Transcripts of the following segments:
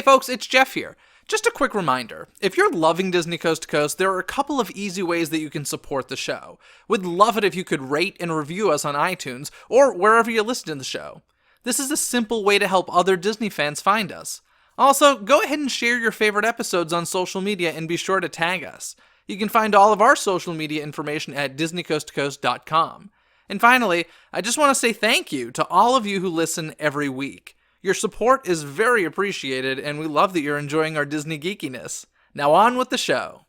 folks, it's Jeff here. Just a quick reminder, if you're loving Disney Coast to Coast, there are a couple of easy ways that you can support the show. We'd love it if you could rate and review us on iTunes, or wherever you listen to the show. This is a simple way to help other Disney fans find us. Also, go ahead and share your favorite episodes on social media and be sure to tag us. You can find all of our social media information at DisneyCoastToCoast.com. And finally, I just want to say thank you to all of you who listen every week. Your support is very appreciated, and we love that you're enjoying our Disney geekiness. Now on with the show.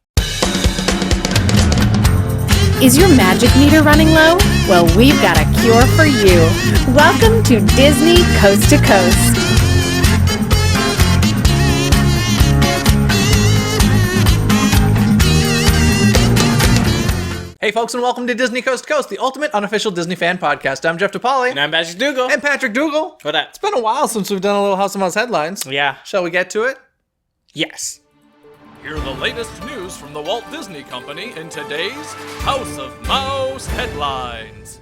Is your magic meter running low? Well, we've got a cure for you. Welcome to Disney Coast to Coast. Hey folks, and welcome to Disney Coast to Coast, the ultimate unofficial Disney fan podcast. I'm Jeff DePauli. And I'm Patrick Dougal. And Patrick Dougal. What up? It's been a while since we've done a little House of Mouse headlines. Yeah. Shall we get to it? Yes. Hear the latest news from the Walt Disney Company in today's House of Mouse headlines.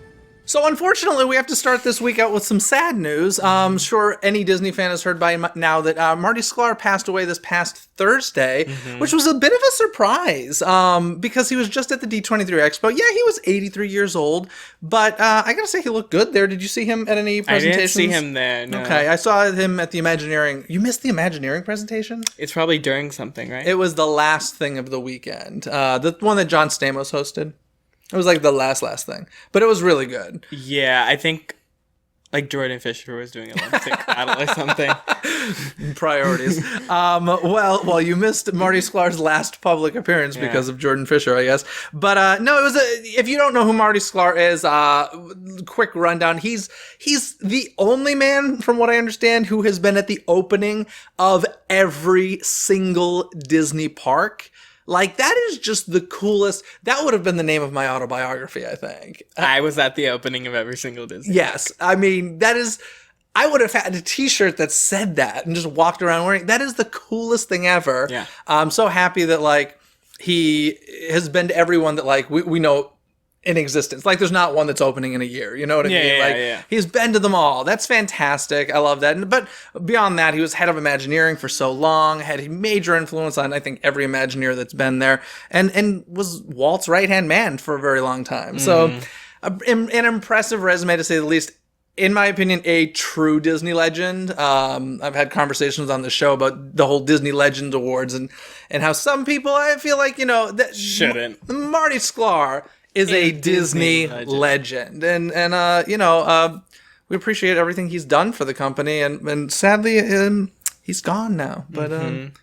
So unfortunately, we have to start this week out with some sad news. Sure, any Disney fan has heard by now that Marty Sklar passed away this past Thursday, which was a bit of a surprise because he was just at the D23 Expo. Yeah, he was 83 years old, but I gotta say he looked good there. Did you see him at any presentations? I didn't see him there, no. Okay, I saw him at the Imagineering. You missed the Imagineering presentation? It's probably during something, right? It was the last thing of the weekend. The one that John Stamos hosted. It was like the last thing. But it was really good. Yeah, I think like Jordan Fisher was doing a lip sync battle or something. Priorities. Well, you missed Marty Sklar's last public appearance because of Jordan Fisher, I guess. But no, it was if you don't know who Marty Sklar is, quick rundown. He's the only man, from what I understand, who has been at the opening of every single Disney park. Like, that is just the coolest. That would have been the name of my autobiography, I think. I was at the opening of every single Disney. Yes. I mean, that is... I would have had a t-shirt that said that and just walked around wearing... That is the coolest thing ever. Yeah. I'm so happy that, like, he has been to everyone that, like, we know in existence. Like, there's not one that's opening in a year. You know what I mean? Like, he's been to them all. That's fantastic. I love that. But beyond that, he was head of Imagineering for so long, had a major influence on, I think, every Imagineer that's been there, and was Walt's right-hand man for a very long time. So, an impressive resume, to say the least. In my opinion, a true Disney legend. I've had conversations on the show about the whole Disney Legend Awards and how some people, I feel like, you know, that shouldn't. Marty Sklar is a Disney legend. And you know, we appreciate everything he's done for the company, and sadly, he's gone now. But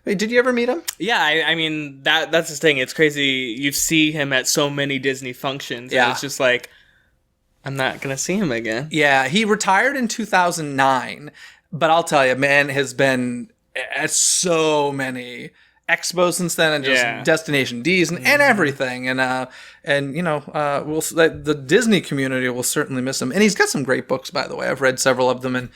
wait, did you ever meet him? Yeah, I mean, that's the thing. It's crazy. You see him at so many Disney functions, and it's just like, I'm not going to see him again. Yeah, he retired in 2009, but I'll tell you, man has been at so many expos since then, and just Destination D's and everything, and you know, the Disney community will certainly miss him. And he's got some great books, by the way. I've read several of them, and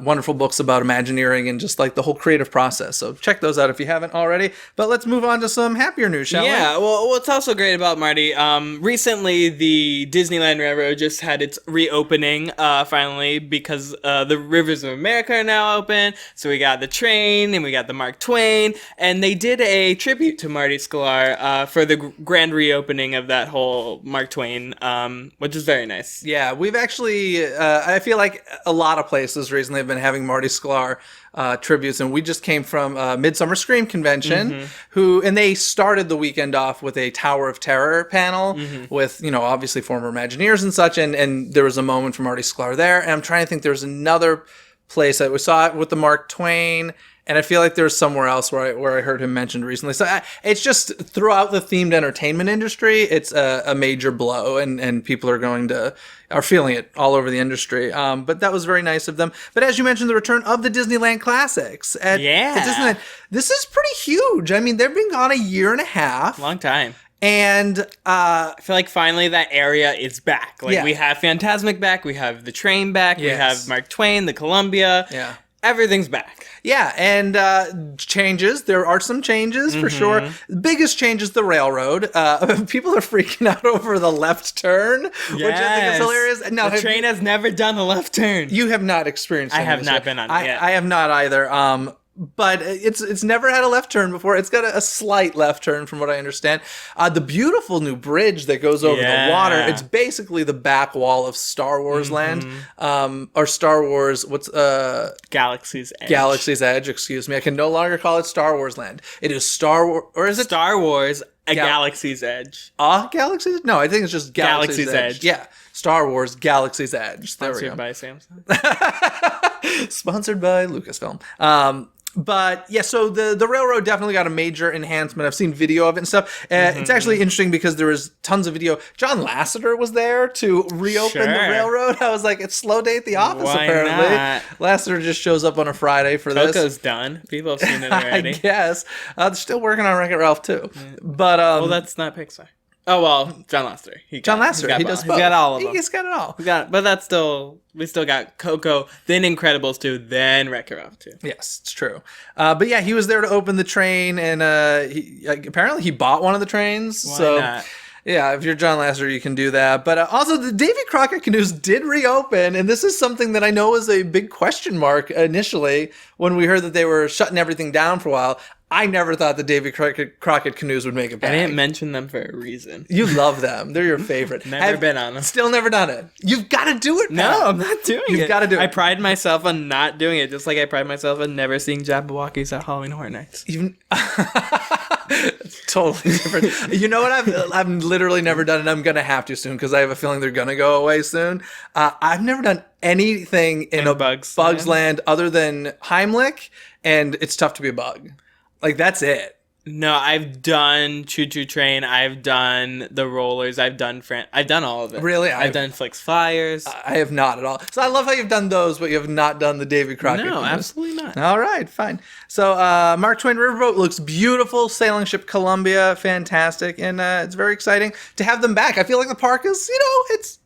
wonderful books about Imagineering and just like the whole creative process. So check those out if you haven't already. But let's move on to some happier news, shall we? Yeah, well, what's also great about Marty, recently the Disneyland Railroad just had its reopening, finally, because the Rivers of America are now open. So we got the train and we got the Mark Twain, and they did a tribute to Marty Sklar for the grand reopening of that whole Mark Twain, which is very nice. Yeah, we've actually, I feel like a lot of places recently have been having Marty Sklar tributes, and we just came from Midsummer Scream Convention, and they started the weekend off with a Tower of Terror panel with, you know, obviously former Imagineers and such, and there was a moment for Marty Sklar there, and I'm trying to think, there's another place that we saw it with the Mark Twain, and I feel like there's somewhere else where I heard him mentioned recently. So it's just throughout the themed entertainment industry, it's a major blow, and people are feeling it all over the industry. But that was very nice of them. But as you mentioned, the return of the Disneyland Classics at Disneyland. This is pretty huge. I mean, they've been gone a year and a half. Long time. And I feel like finally that area is back. Like we have Fantasmic back, we have the train back, we have Mark Twain, the Columbia. Yeah. Everything's back. Yeah, and changes. There are some changes for sure. The biggest change is the railroad. People are freaking out over the left turn, which I think is hilarious. No, the train has never done a left turn. You have not experienced it. I have not been on it yet. I have not either. but it's never had a left turn before. It's got a slight left turn from what I understand. The beautiful new bridge that goes over the water, it's basically the back wall of Star Wars land, or Star Wars, Galaxy's Edge. Galaxy's Edge, excuse me. I can no longer call it Star Wars land. It is Star Wars, or is it Star Wars, Galaxy's Edge. Galaxy's? No, I think it's just Galaxy's Edge. Yeah, Star Wars, Galaxy's Edge. There we go. Sponsored by Samsung. Sponsored by Lucasfilm. But yeah, so the railroad definitely got a major enhancement. I've seen video of it and stuff. It's actually interesting because there was tons of video. John Lasseter was there to reopen the railroad. I was like, it's slow day at the office. Why apparently. Not? Lasseter just shows up on a Friday for this. Coco's done. People have seen it already. I guess. They're still working on Wreck-It Ralph too. But well, that's not Pixar. Oh, well, John Lasseter. He does both. He's got all of them. He's got it all. But that's still, we still got Coco, then Incredibles 2, then Wreck-It Ralph 2. Yes, it's true. But yeah, he was there to open the train, and apparently he bought one of the trains. Why not? Yeah, if you're John Lasseter, you can do that. But also, the Davy Crockett canoes did reopen, and this is something that I know was a big question mark initially when we heard that they were shutting everything down for a while. I never thought the Davy Crockett canoes would make it back. I didn't mention them for a reason. You love them. They're your favorite. Never been on them. Still never done it. You've got to do it, No, Pat. I'm not doing it. You've got to do it. I pride myself on not doing it, just like I pride myself on never seeing Jabberwockies at Halloween Horror Nights. Even it's totally different. You know what? I've literally never done it. I'm gonna have to soon because I have a feeling they're gonna go away soon. I've never done anything in a Bugs Land other than Heimlich, and it's tough to be a bug. Like that's it. No, I've done Choo Choo Train. I've done the rollers. I've done all of it. Really? I've done Flicks Flyers. I have not at all. So I love how you've done those, but you have not done the Davy Crockett. No, canoes. absolutely not. All right, fine. So Mark Twain Riverboat looks beautiful. Sailing ship Columbia, fantastic, and it's very exciting to have them back. I feel like the park is,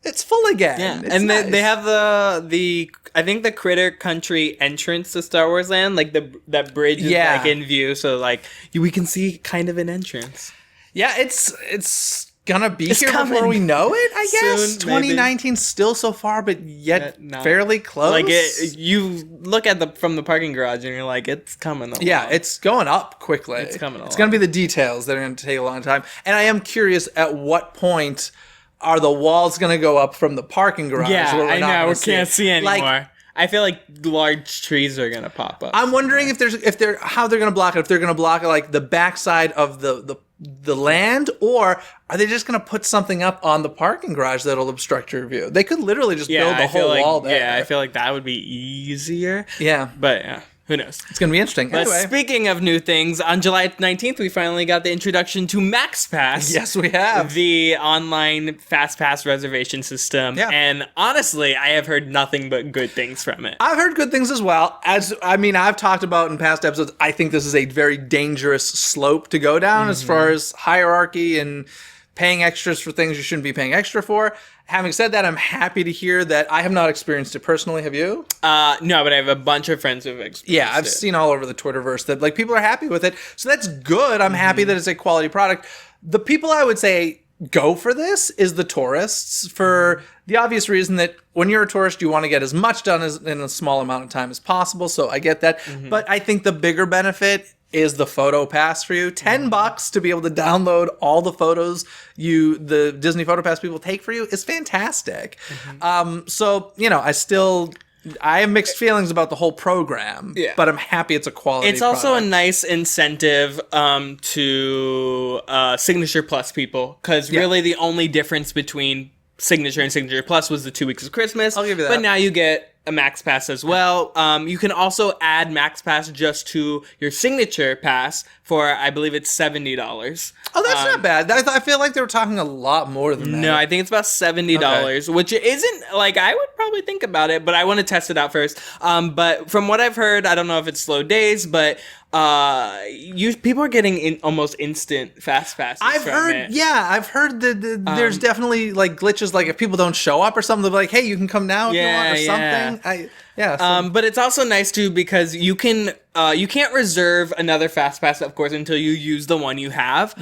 it's full again. Yeah, it's and nice. they have the I think the Critter Country entrance to Star Wars Land, like that bridge is like in view, so like we can see kind of an entrance. Yeah, it's gonna be here coming. before we know it. I guess Soon, 2019 still so far, but yet fairly close. Like you look at from the parking garage and you're like, it's coming. Yeah, it's going up quickly. It's coming. It's gonna be the details that are gonna take a long time, and I am curious at what point are the walls going to go up from the parking garage? Yeah, where I know. We can't see anymore. Like, I feel like large trees are going to pop up. I'm wondering how they're going to block it. If they're going to block it like the backside of the land, or are they just going to put something up on the parking garage that'll obstruct your view? They could literally just build a whole wall there. Yeah, I feel like that would be easier. Yeah. But yeah. Who knows? It's going to be interesting. But anyway. Speaking of new things, on July 19th, we finally got the introduction to MaxPass. Yes, we have. The online fast pass reservation system. Yeah. And honestly, I have heard nothing but good things from it. I've heard good things as well. I've talked about in past episodes, I think this is a very dangerous slope to go down as far as hierarchy and paying extras for things you shouldn't be paying extra for. Having said that, I'm happy to hear that I have not experienced it personally. Have you? No, but I have a bunch of friends who've experienced it. Yeah, I've seen all over the Twitterverse that like people are happy with it. So that's good. I'm happy that it's a quality product. The people I would say go for this is the tourists, for the obvious reason that when you're a tourist, you want to get as much done in a small amount of time as possible. So I get that. But I think the bigger benefit is the PhotoPass for you. $10 to be able to download all the photos the Disney PhotoPass people take for you is fantastic. So, I have mixed feelings about the whole program, but I'm happy it's a quality It's also product. a nice incentive to Signature Plus people, because really the only difference between Signature and Signature Plus was the 2 weeks of Christmas. I'll give you that. But now you get a MaxPass as well. You can also add MaxPass just to your Signature Pass for, I believe it's $70. Oh, that's not bad. I feel like they were talking a lot more than that. No, I think it's about $70, which isn't, like, I would probably think about it, but I want to test it out first. But from what I've heard, I don't know if it's slow days, but people are getting almost instant fast passes. I've heard that there's definitely like glitches, like if people don't show up or something, they're like, hey, you can come now if you want or something. But it's also nice too because you can't reserve another fast pass, of course, until you use the one you have.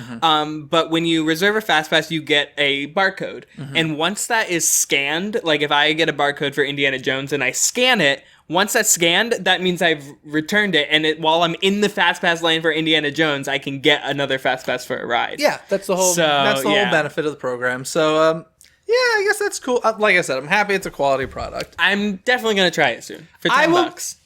But when you reserve a fast pass, you get a barcode, and once that is scanned, like if I get a barcode for Indiana Jones and I scan it, once that's scanned, that means I've returned it, and while I'm in the FastPass lane for Indiana Jones, I can get another FastPass for a ride. Yeah, that's the whole whole benefit of the program. So, yeah, I guess that's cool. Like I said, I'm happy it's a quality product. I'm definitely going to try it soon for $10.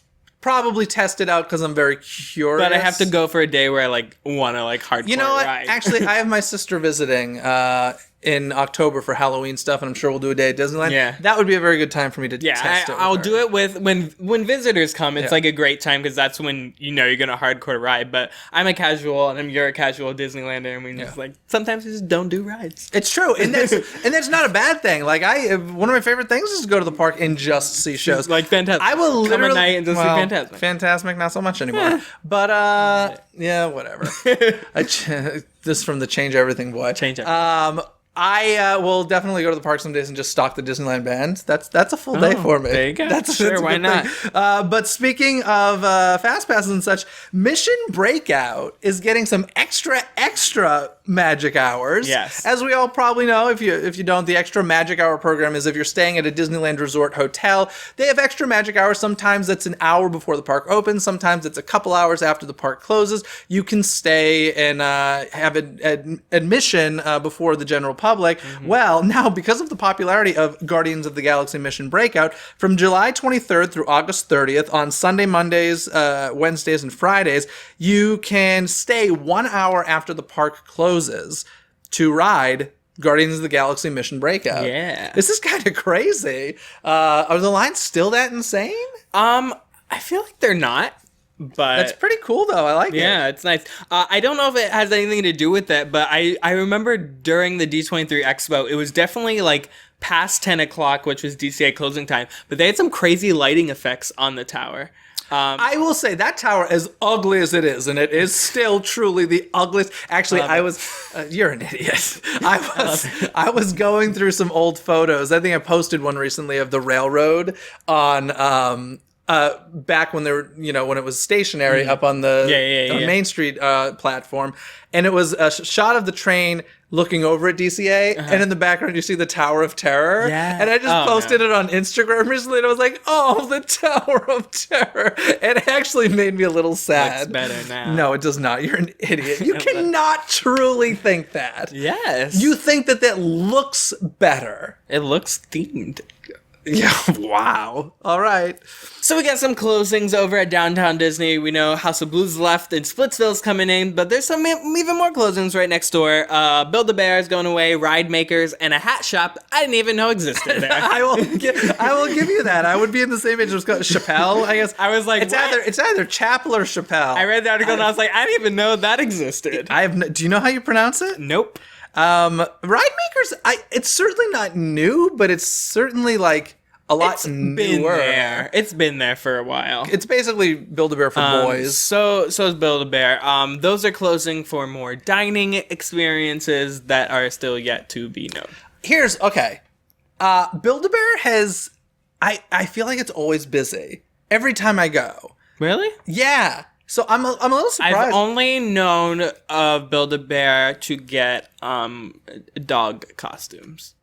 Probably test it out because I'm very curious. But I have to go for a day where I want to hardcore You know what? ride. Actually, I have my sister visiting in October for Halloween stuff, and I'm sure we'll do a day at Disneyland. Yeah. That would be a very good time for me to test it. I'll do it with when visitors come. It's like a great time because that's when you're gonna hardcore ride. But I'm a casual, and you're a casual Disneylander, and we just sometimes we just don't do rides. It's true, and that's not a bad thing. Like one of my favorite things is to go to the park and just see shows. Like Fantasmic. I will literally come at night and just see Fantasmic. Fantasmic, not so much anymore. But yeah, whatever. This from the Change Everything boy. Change Everything. I will definitely go to the park some days and just stalk the Disneyland band. That's a full day for me. There you go. That's sure, a why good not? thing. But speaking of fast passes and such, Mission Breakout is getting some extra magic hours. Yes. As we all probably know, if you don't, the extra magic hour program is if you're staying at a Disneyland Resort hotel, they have extra magic hours. Sometimes it's an hour before the park opens. Sometimes it's a couple hours after the park closes. You can stay and have admission before the general public. Mm-hmm. Well, now because of the popularity of Guardians of the Galaxy Mission Breakout, from July 23rd through August 30th on Sunday, Mondays, Wednesdays, and Fridays, you can stay 1 hour after the park closes to ride Guardians of the Galaxy Mission Breakout. Yeah. This is kind of crazy. Are the lines still that insane? I feel like they're not. But that's pretty cool, though. I like it. Yeah, it's nice. I don't know if it has anything to do with that, but I remember during the D23 Expo, it was definitely past 10 o'clock, which was DCA closing time, but they had some crazy lighting effects on the tower. I will say that tower, as ugly as it is, and it is still truly the ugliest. Actually, you're an idiot. I was going through some old photos. I think I posted one recently of the railroad on back when they were, when it was stationary up on the Main Street platform, and it was a shot of the train looking over at DCA, and in the background you see the Tower of Terror. Yeah. And I just posted it on Instagram recently, and I was like, "Oh, the Tower of Terror!" It actually made me a little sad. Looks better now. No, it does not. You're an idiot. You cannot truly think that. Yes. You think that looks better. It looks themed. Yeah, wow. All right. So we got some closings over at Downtown Disney. We know House of Blues left and Splitsville's coming in, but there's some even more closings right next door. Build-A-Bear is going away, Ride Makers, and a hat shop I didn't even know existed there. I will give you that. I would be in the same age as Chappelle, I guess. I was like, it's either Chappell or Chappelle. I read the article and I was like, I didn't even know that existed. Do you know how you pronounce it? Nope. Ride Makers, it's certainly not new, but it's certainly a lot newer. It's been there for a while. It's basically Build-A-Bear for boys. So is Build-A-Bear. Those are closing for more dining experiences that are still yet to be known. Okay. Build-A-Bear has, I feel like it's always busy every time I go. Really? Yeah. So I'm a little surprised. I've only known of Build-A-Bear to get dog costumes.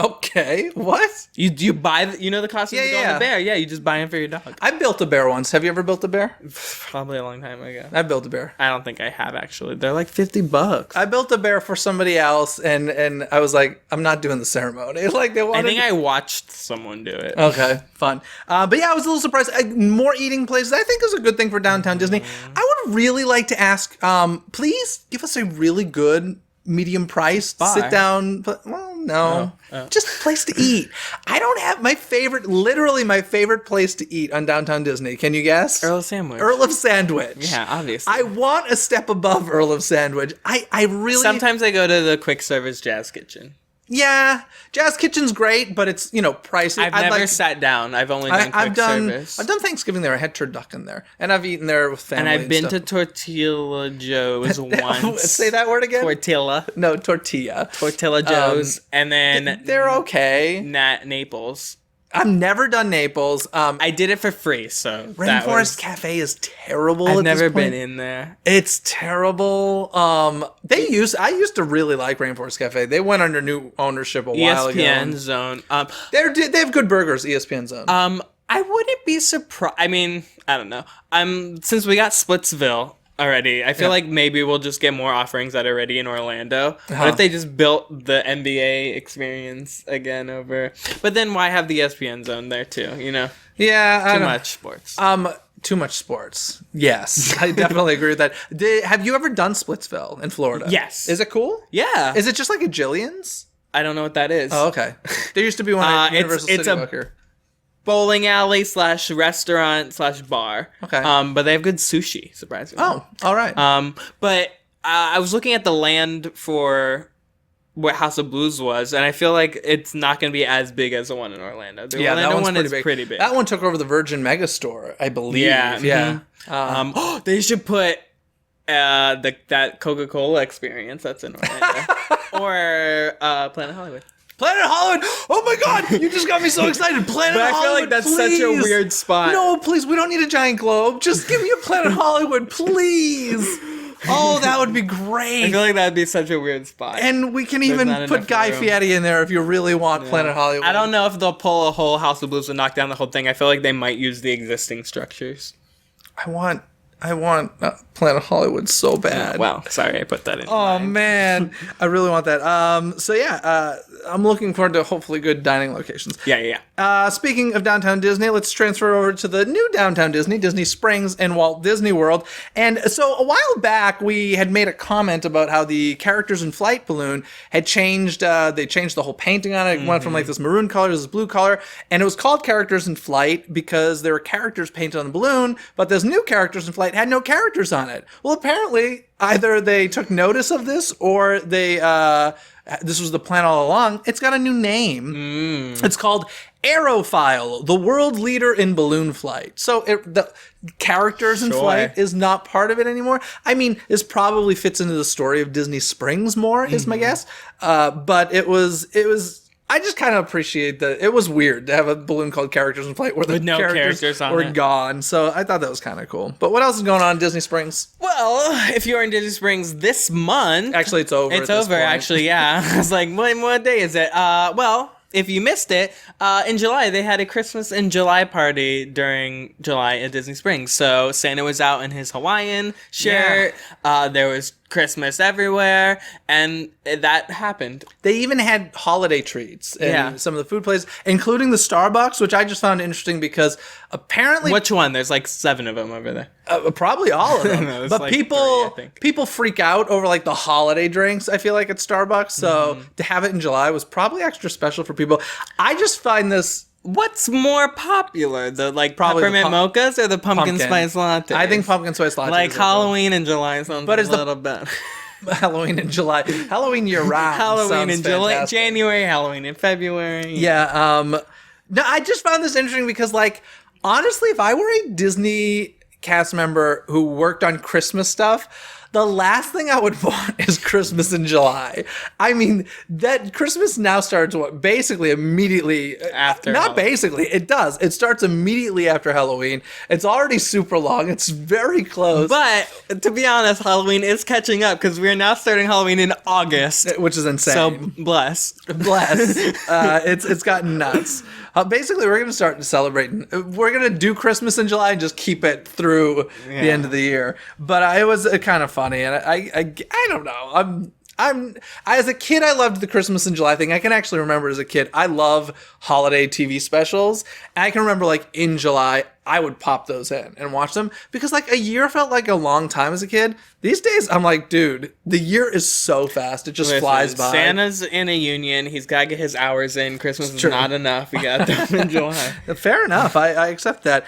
Okay, what? You buy the costumes to go on the bear? Yeah, you just buy them for your dog. I built a bear once. Have you ever built a bear? Probably a long time ago. I built a bear. I don't think I have actually. They're like $50. I built a bear for somebody else, and I was like, I'm not doing the ceremony. They wanted. I think I watched someone do it. Okay, fun. But yeah, I was a little surprised. More eating places, I think, is a good thing for Downtown Disney. I would really like to ask, please give us a really good medium price sit down. Well, no. Just place to eat. I don't have my favorite place to eat on Downtown Disney. Can you guess? Earl of Sandwich. Earl of Sandwich. Yeah, obviously. I want a step above Earl of Sandwich. I really. Sometimes I go to the quick service Jazz Kitchen. Yeah, Jazz Kitchen's great, but it's pricey. I've never sat down. I've only done quick service. I've done Thanksgiving there. I had turducken there, and I've eaten there with family. And I've been to Tortilla Joe's once. Say that word again. Tortilla. No, tortilla. Tortilla Joe's, and then they're okay. Naples. I've never done Naples. I did it for free, so Rainforest Cafe is terrible. I've never been in there. It's terrible. I used to really like Rainforest Cafe. They went under new ownership a while ago. ESPN Zone. They have good burgers. ESPN Zone. I wouldn't be surprised. I mean, I don't know. Since we got Splitsville already, I feel like maybe we'll just get more offerings that are already in Orlando. What if they just built the NBA experience again over? But then why have the ESPN zone there too? You know? Yeah, Too much sports. Too much sports. Yes, I definitely agree with that. Have you ever done Splitsville in Florida? Yes. Is it cool? Yeah. Is it just like a Jillian's? I don't know what that is. Oh, okay. There used to be one at Universal it's City a Walker. Bowling alley / restaurant / bar. Okay. But they have good sushi, surprisingly. Oh, all right. But I was looking at the land for what House of Blues was, and I feel like it's not going to be as big as the one in Orlando. The Orlando that one's one is pretty big. That one took over the Virgin Megastore, I believe. Yeah. Yeah. They should put that Coca-Cola experience that's in Orlando. Or Planet Hollywood. Planet Hollywood! Oh my God! You just got me so excited. Planet But I Hollywood, feel like that's please. such a weird spot. No, please, we don't need a giant globe. Just give me a Planet Hollywood, please. Oh, that would be great. I feel like that'd be such a weird spot. And we can not even enough put Guy room. Fieri in there if you really want Planet Hollywood. I don't know if they'll pull a whole House of Blues and knock down the whole thing. I feel like they might use the existing structures. I want Planet Hollywood so bad. Wow, sorry I put that in. Oh man, I really want that. So yeah, I'm looking forward to hopefully good dining locations. Yeah. Speaking of downtown Disney, let's transfer over to the new downtown Disney, Disney Springs and Walt Disney World. And so a while back, we had made a comment about how the Characters in Flight balloon had changed. They changed the whole painting on it. It went from like this maroon color to this blue color. And it was called Characters in Flight because there were characters painted on the balloon, but this new Characters in Flight had no characters on it. Well, apparently, either they took notice of this or they this was the plan all along. It's got a new name. It's called Aerophile, the world leader in balloon flight. So the Characters in Flight is not part of it anymore. I mean, this probably fits into the story of Disney Springs more, is my guess. But it was. I just kind of appreciate that. It was weird to have a balloon called Characters in Flight where the no characters on were it. gone. So I thought that was kind of cool. But what else is going on in Disney Springs? Well, if you're in Disney Springs this month... Actually, it's over. It's over, actually, yeah. I was like, what day is it? Well, if you missed it, in July, they had a Christmas in July party during July at Disney Springs. So Santa was out in his Hawaiian shirt. There was Christmas everywhere, and that happened. They even had holiday treats in some of the food places, including the Starbucks, which I just found interesting because apparently... Which one? There's like 7 of them over there. Probably all of them. No, but like people 3, I think. people freak out over like the holiday drinks, I feel like, at Starbucks. So to have it in July was probably extra special for people. I just find this... What's more popular, the Probably the peppermint mochas or the pumpkin spice latte? I think pumpkin spice latte. Like Halloween in July sounds a little bit. Halloween in July. Halloween year round. Halloween in July, January, Halloween in February. Yeah. No, I just found this interesting because, like, honestly, if I were a Disney cast member who worked on Christmas stuff, the last thing I would want is Christmas in July. I mean, that Christmas now starts basically immediately after. Not Halloween. basically, it does. It starts immediately after Halloween. It's already super long. It's very close. But to be honest, Halloween is catching up because we're now starting Halloween in August, which is insane. So bless. It's gotten nuts. Basically, we're going to start celebrating. We're going to do Christmas in July and just keep it through the end of the year. But it was kind of funny, and I don't know. As a kid, I loved the Christmas in July thing. I can actually remember as a kid, I love holiday TV specials. And I can remember, like, in July, I would pop those in and watch them because, like, a year felt like a long time as a kid. These days, I'm like, dude, the year is so fast. It just flies by. Santa's in a union. He's got to get his hours in. Christmas is not enough. We got them in July. Fair enough. I accept that.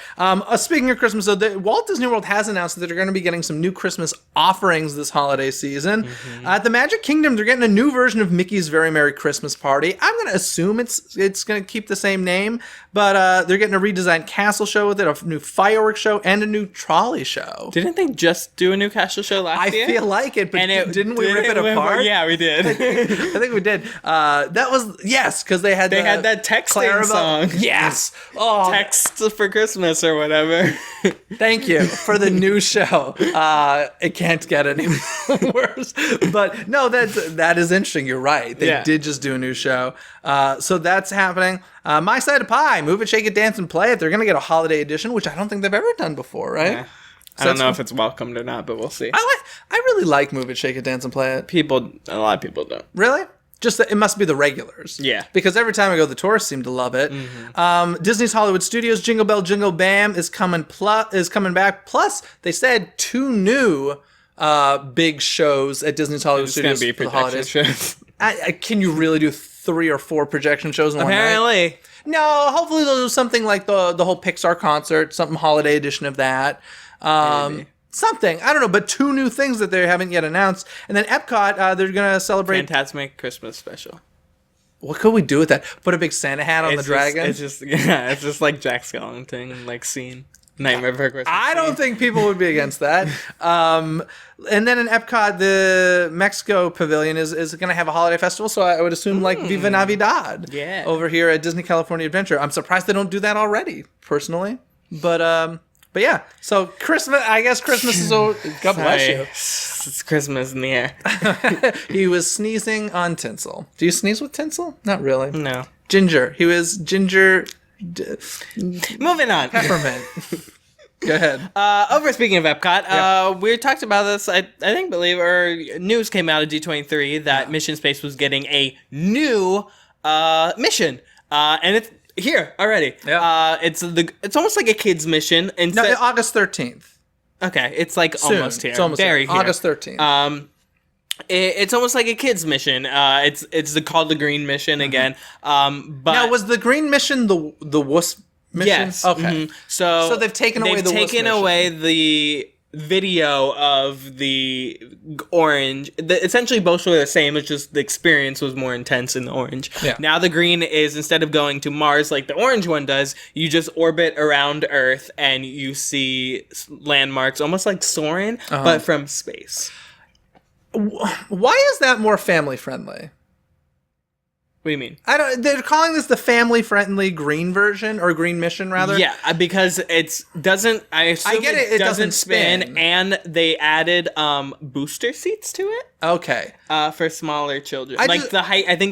Speaking of Christmas, so Walt Disney World has announced that they're going to be getting some new Christmas offerings this holiday season. At the Magic Kingdom, they're getting a new version of Mickey's Very Merry Christmas Party. I'm going to assume it's going to keep the same name, but they're getting a redesigned castle show with it, a new fireworks show, and a new trolley show. Didn't they just do a new castle show last year? I feel like it, but didn't we rip it apart? Yeah, we did. I think we did. That was, yes, because they had that texting song. Yes. Oh, Text for Christmas or whatever. Thank you for the new show. It can't get any worse. But no, that is interesting. You're right. They did just do a new show. So that's happening. My Side of Pie, Move It, Shake It, Dance, and Play It. They're going to get a holiday edition, which I don't think they've ever done before, right? Yeah. I don't know if it's welcomed or not, but we'll see. I really like Move It, Shake It, Dance, and Play It. A lot of people don't. Really? Just that it must be the regulars. Yeah. Because every time I go, the tourists seem to love it. Disney's Hollywood Studios, Jingle Bell, Jingle Bam is coming back. Plus, they said 2 new big shows at Disney's Hollywood Studios It's for the going to holidays. be projection shows. Can you really do 3 or 4 projection shows in one night? Apparently. No, hopefully they'll do something like the whole Pixar concert, something holiday edition of that. Maybe. Something. I don't know, but 2 new things that they haven't yet announced. And then Epcot, they're going to celebrate... Fantasmic Christmas special. What could we do with that? Put a big Santa hat on the dragon? It's just like Jack Skellington, like scene. Nightmare Before Christmas. I don't think people would be against that. And then in Epcot, the Mexico Pavilion is going to have a holiday festival, so I would assume like Viva Navidad over here at Disney California Adventure. I'm surprised they don't do that already, personally. But yeah, so Christmas, I guess Christmas is over. God bless you. It's Christmas in the air. He was sneezing on tinsel. Do you sneeze with tinsel? Not really. No. Ginger. He was ginger... Moving on. Peppermint. Go ahead. Speaking of Epcot, we talked about this, I believe, or news came out of D23 that Mission Space was getting a new mission. And it's here already. Yeah. It's almost like a kid's mission. No, August 13th. Okay, it's like Soon. almost here. It's almost Very here. here. August 13th. It's almost like a kid's mission. It's called the Green Mission again. But Now, was the green mission the WUS mission? yes, Okay. So they've taken away the WUS taken mission. away the video of the orange. Essentially, both were the same. It's just the experience was more intense in the orange. Yeah. Now the green is, instead of going to Mars like the orange one does, you just orbit around Earth and you see landmarks, almost like soaring, but from space. Why is that more family friendly? What do you mean? They're calling this the family friendly green version, or green mission rather. Yeah, because it doesn't. I assume I get it. It doesn't spin. and they added booster seats to it. Okay. For smaller children. I think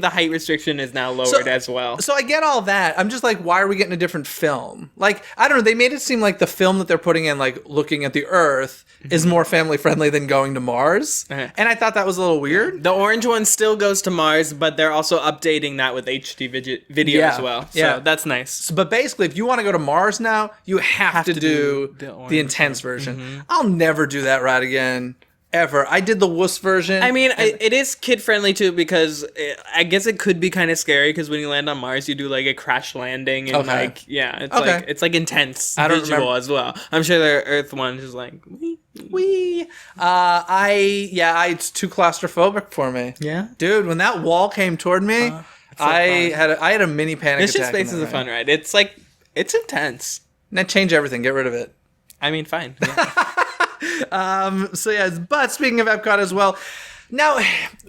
the height restriction is now lowered as well. So I get all that. I'm just like, why are we getting a different film? Like, I don't know. They made it seem like the film that they're putting in, like looking at the Earth, is more family friendly than going to Mars. And I thought that was a little weird. The orange one still goes to Mars, but they're also updating that with HD video as well. So that's nice. But basically, if you want to go to Mars now, you have to do the intense version. I'll never do that ride again. Ever. I did the wuss version. I mean, it is kid friendly too, because I guess it could be kind of scary, because when you land on Mars, you do like a crash landing and it's like intense visual as well. I'm sure the Earth one is like wee. It's too claustrophobic for me. Yeah, dude, when that wall came toward me, I had a mini panic Mission attack. Space is a fun ride. It's intense. Now change everything. Get rid of it. I mean, fine. Yeah. But speaking of Epcot as well, now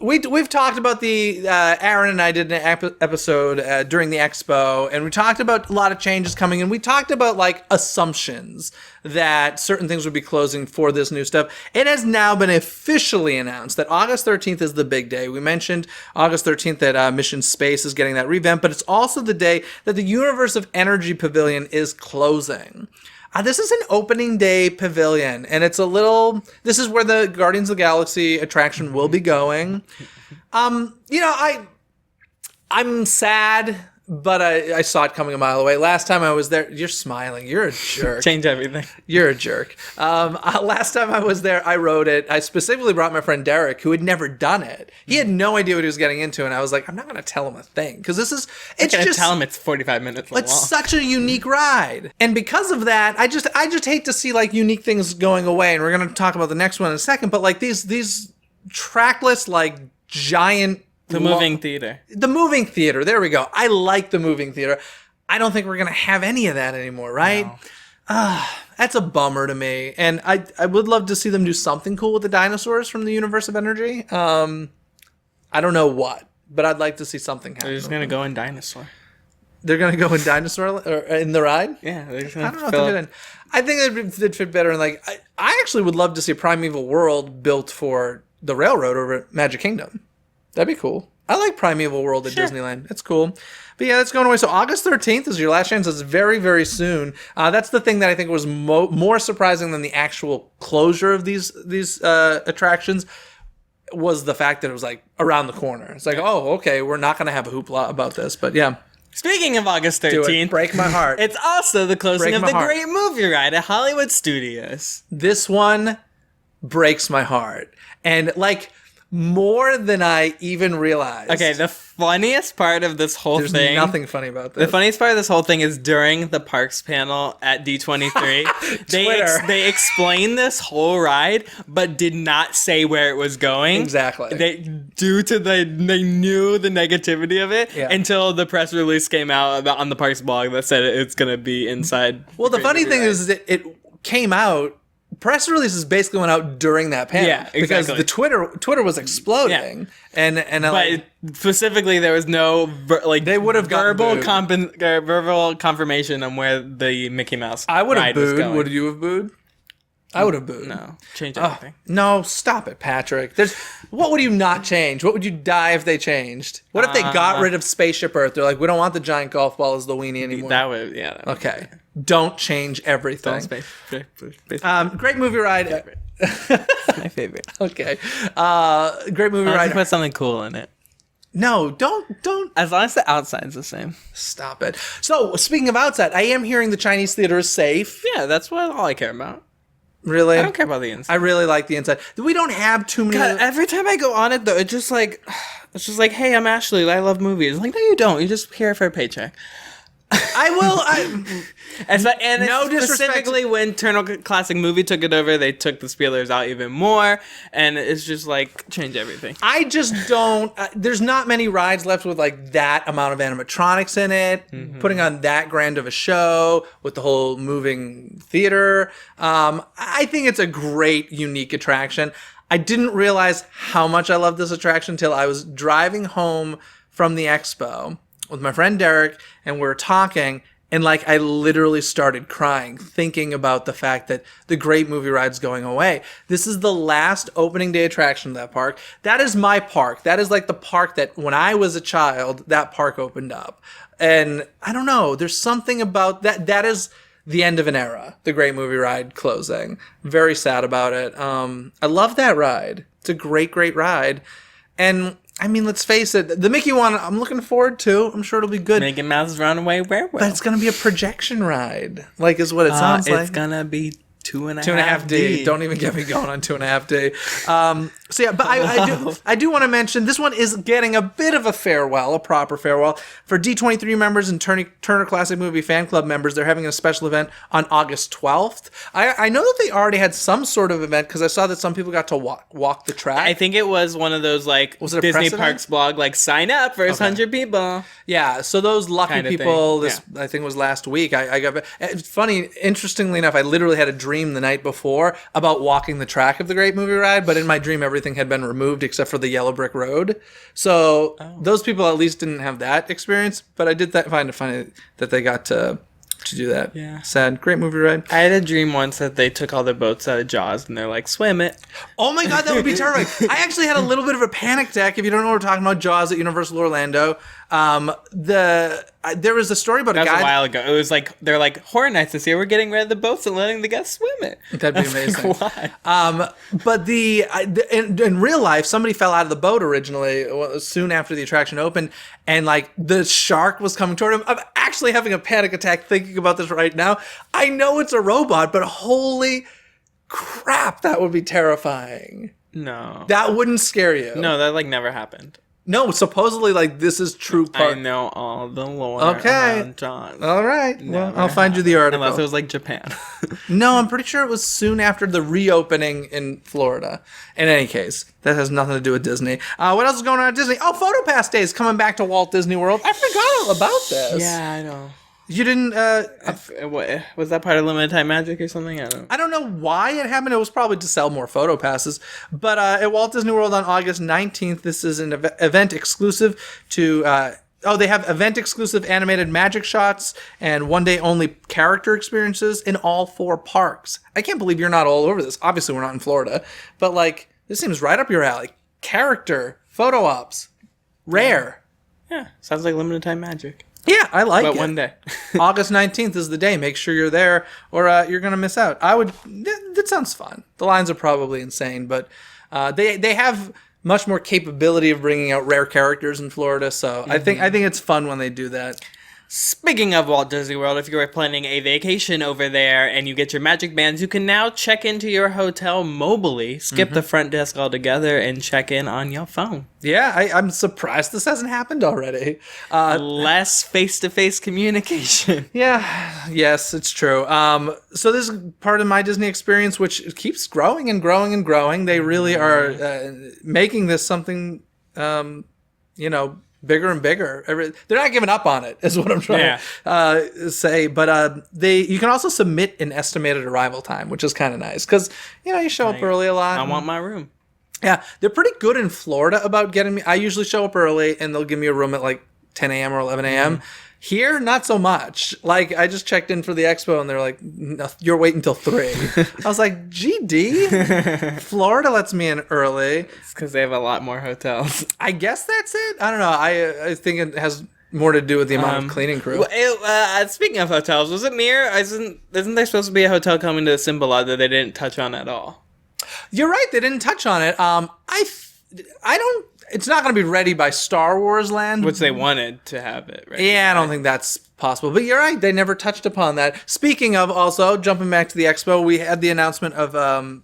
we've talked about Aaron and I did an episode during the expo, and we talked about a lot of changes coming, and we talked about like assumptions that certain things would be closing for this new stuff. It has now been officially announced that August 13th is the big day. We mentioned August 13th that Mission Space is getting that revamp, but it's also the day that the Universe of Energy Pavilion is closing. This is an opening day pavilion, and this is where the Guardians of the Galaxy attraction will be going. I'm sad, but I saw it coming a mile away. Last time I was there, you're smiling. You're a jerk. Change everything. You're a jerk. Last time I was there, I rode it. I specifically brought my friend Derek, who had never done it. He had no idea what he was getting into, and I was like, I'm not going to tell him a thing, because tell him it's 45 minutes long. It's such a unique ride. And because of that, I just hate to see like unique things going away, and we're going to talk about the next one in a second, but like these trackless, like giant... The moving theater. The moving theater. There we go. I like the moving theater. I don't think we're going to have any of that anymore, right? No. That's a bummer to me. And I would love to see them do something cool with the dinosaurs from the Universe of Energy. I don't know what, but I'd like to see something happen. They're just going to go in dinosaur. They're going to go in dinosaur or in the ride? Yeah. They're just I don't know if they're good. I think they'd fit better. And like, I actually would love to see a Primeval World built for the railroad over at Magic Kingdom. That'd be cool. I like Primeval World at Disneyland. It's cool. But yeah, that's going away. So August 13th is your last chance. It's very, very soon. That's the thing that I think was more surprising than the actual closure of these attractions was the fact that it was like around the corner. It's like, oh, okay, we're not going to have a hoopla about this. But yeah. Speaking of August Do 13th, it. Break my heart. it's also the closing Break of my the heart. Great Movie Ride at Hollywood Studios. This one breaks my heart. And like more than I even realized. Okay, the funniest part of this whole There's thing... nothing funny about this. The funniest part of this whole thing is during the parks panel at D23, they explained this whole ride, but did not say where it was going. Exactly. They knew the negativity of it until the press release came out on the parks blog that said it's gonna be inside. Well, the funny thing is that it came out. Press releases basically went out during that panel. Yeah, exactly. Because the Twitter was exploding, and But specifically, there was no they would have verbal confirmation on where the Mickey Mouse. I would have ride was booed. going. Would you have booed? I would have booed. No, change everything. No, stop it, Patrick. What would you not change? What would you die if they changed? What if they got rid of Spaceship Earth? They're like, we don't want the giant golf ball as the weenie anymore. That would, yeah. Okay. Don't change everything. Space. Great movie ride. My favorite. Okay. Great movie ride. Put something cool in it. No, don't. As long as the outside's the same. Stop it. So, speaking of outside, I am hearing the Chinese theater is safe. Yeah, that's all I care about. Really? I don't care about the inside. I really like the inside. We don't have too many. God, every time I go on it, though, it's just like, hey, I'm Ashley. I love movies. Like, no, you don't. You're just here for a paycheck. I will. And No disrespect. specifically when Turner Classic Movie took it over, they took the Spielers out even more, and it's just like change everything. I just don't. There's not many rides left with like that amount of animatronics in it. Putting on that grand of a show with the whole moving theater. I think it's a great, unique attraction. I didn't realize how much I love this attraction until I was driving home from the expo with my friend Derek, and we were talking, and like I literally started crying thinking about the fact that the Great Movie Ride's going away. This is the last opening day attraction of that park. That is my park. That is like the park that when I was a child, that park opened up. And I don't know, there's something about that. That is the end of an era, the Great Movie Ride closing. Very sad about it. I love that ride. It's a great, great ride. And I mean, let's face it, the Mickey one, I'm looking forward to. I'm sure it'll be good. Mickey Mouse's Runaway Railroad. But it's going to be a projection ride, like is what it sounds like. It's going to be 2.5D. 2.5D. Don't even get me going on 2.5D. So yeah, but I do want to mention this one is getting a bit of a farewell, a proper farewell for D23 members and Turner Classic Movie Fan Club members. They're having a special event on August 12th. I know that they already had some sort of event because I saw that some people got to walk the track. I think it was one of those like Was it a Disney press Parks blog, like sign up for 100 people. Yeah, so those lucky Kinda people, thing. I think it was last week. I got it's funny. Interestingly enough, I literally had a dream the night before about walking the track of the Great Movie Ride, but in my dream, everything had been removed except for the yellow brick road. So those people at least didn't have that experience. But I did find it funny that they got to do that. Yeah. Sad. Great movie ride. I had a dream once that they took all their boats out of Jaws and they're like, swim it. Oh my God, that would be terrifying. I actually had a little bit of a panic attack. If you don't know what we're talking about, Jaws at Universal Orlando. There was a story about That a was guy. a while ago. It was like, they're like, Horror Nights this year, we're getting rid of the boats and letting the guests swim it. That'd be amazing. Like, why? But in real life, somebody fell out of the boat originally soon after the attraction opened, and like the shark was coming toward him. I'm actually having a panic attack thinking about this right now. I know it's a robot, but holy crap, that would be terrifying. No. That wouldn't scare you. No, that like never happened. No, supposedly like this is true part. I know all the lore Okay. around Jaws. All right. Well, Never I'll find you the article. Unless it was like Japan. No, I'm pretty sure it was soon after the reopening in Florida. In any case, that has nothing to do with Disney. What else is going on at Disney? Oh, PhotoPass Day is coming back to Walt Disney World. I forgot all about this. Yeah, I know. You didn't... What, was that part of Limited Time Magic or something? I don't know why it happened. It was probably to sell more photo passes. But at Walt Disney World on August 19th, this is an event exclusive to... they have event-exclusive animated magic shots and one-day-only character experiences in all 4 parks. I can't believe you're not all over this. Obviously, we're not in Florida. But, like, this seems right up your alley. Character, photo ops. Rare. Yeah, sounds like limited time magic. Yeah, I like it. But one day. August 19th is the day. Make sure you're there or you're going to miss out. That sounds fun. The lines are probably insane, but they have much more capability of bringing out rare characters in Florida, so I think it's fun when they do that. Speaking of Walt Disney World, if you are planning a vacation over there and you get your magic bands, you can now check into your hotel mobily, skip the front desk altogether, and check in on your phone. Yeah, I'm surprised this hasn't happened already. Less face-to-face communication. Yeah, yes, it's true. So this is part of my Disney experience, which keeps growing and growing and growing. They really are making this something, bigger and bigger. They're not giving up on it, is what I'm trying to say. But you can also submit an estimated arrival time, which is kind of nice because you show up early a lot. I want my room. Yeah, they're pretty good in Florida about getting me. I usually show up early, and they'll give me a room at like 10 a.m. or 11 a.m. Here, not so much. Like, I just checked in for the expo, and they're like, no, you're waiting until 3. I was like, GD? Florida lets me in early. It's because they have a lot more hotels. I guess that's it. I don't know. I think it has more to do with the amount of cleaning crew. Speaking of hotels, was it near? Isn't there supposed to be a hotel coming to Simba that they didn't touch on at all? You're right. They didn't touch on it. I don't. It's not going to be ready by Star Wars Land, which they wanted to have it. Right? Yeah, I don't think that's possible. But you're right. They never touched upon that. Speaking of, also jumping back to the expo, we had the announcement of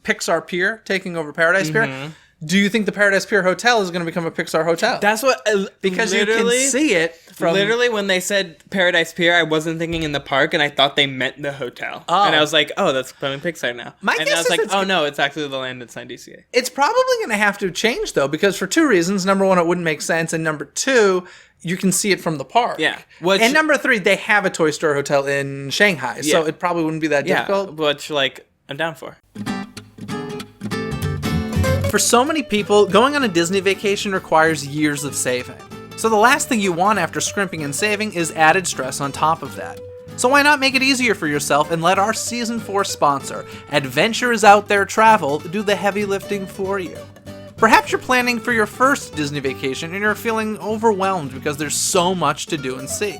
Pixar Pier taking over Paradise Pier. Do you think the Paradise Pier Hotel is going to become a Pixar hotel? That's what... because you can see it from... Literally, when they said Paradise Pier, I wasn't thinking in the park, and I thought they meant the hotel. Oh. And I was like, oh, that's becoming Pixar now. And I was like, oh, no, it's actually the land that's signed DCA. It's probably going to have to change, though, because for 2 reasons. Number 1, it wouldn't make sense. And number 2, you can see it from the park. Yeah. And number 3, they have a Toy Story hotel in Shanghai, so it probably wouldn't be that difficult. Which, I'm down for. For so many people, going on a Disney vacation requires years of saving. So the last thing you want after scrimping and saving is added stress on top of that. So why not make it easier for yourself and let our Season 4 sponsor, Adventures Out There Travel, do the heavy lifting for you. Perhaps you're planning for your first Disney vacation and you're feeling overwhelmed because there's so much to do and see.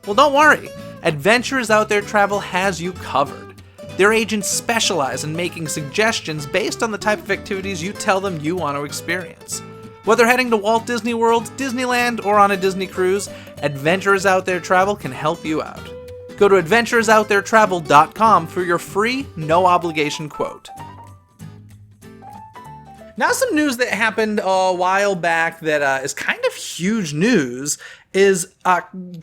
Well, don't worry. Adventures Out There Travel has you covered. Their agents specialize in making suggestions based on the type of activities you tell them you want to experience. Whether heading to Walt Disney World, Disneyland, or on a Disney cruise, Adventures Out There Travel can help you out. Go to adventuresouttheretravel.com for your free, no-obligation quote. Now, some news that happened a while back that is kind of huge news is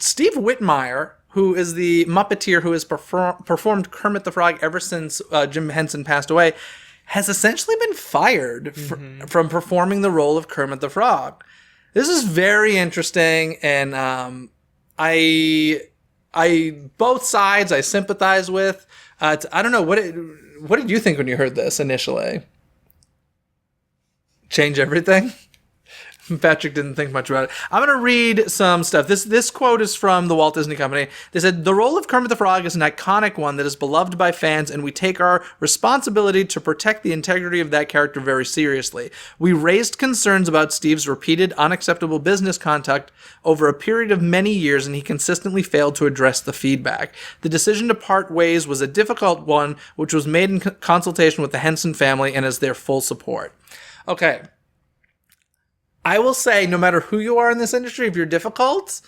Steve Whitmire, who is the Muppeteer who has performed Kermit the Frog ever since Jim Henson passed away, has essentially been fired from performing the role of Kermit the Frog. This is very interesting, and I both sides I sympathize with. I don't know, what did you think when you heard this initially? Change everything? Patrick didn't think much about it. I'm going to read some stuff. This quote is from the Walt Disney Company. They said, "The role of Kermit the Frog is an iconic one that is beloved by fans, and we take our responsibility to protect the integrity of that character very seriously. We raised concerns about Steve's repeated unacceptable business conduct over a period of many years, and he consistently failed to address the feedback. The decision to part ways was a difficult one, which was made in consultation with the Henson family and has their full support." Okay. I will say, no matter who you are in this industry, if you're difficult,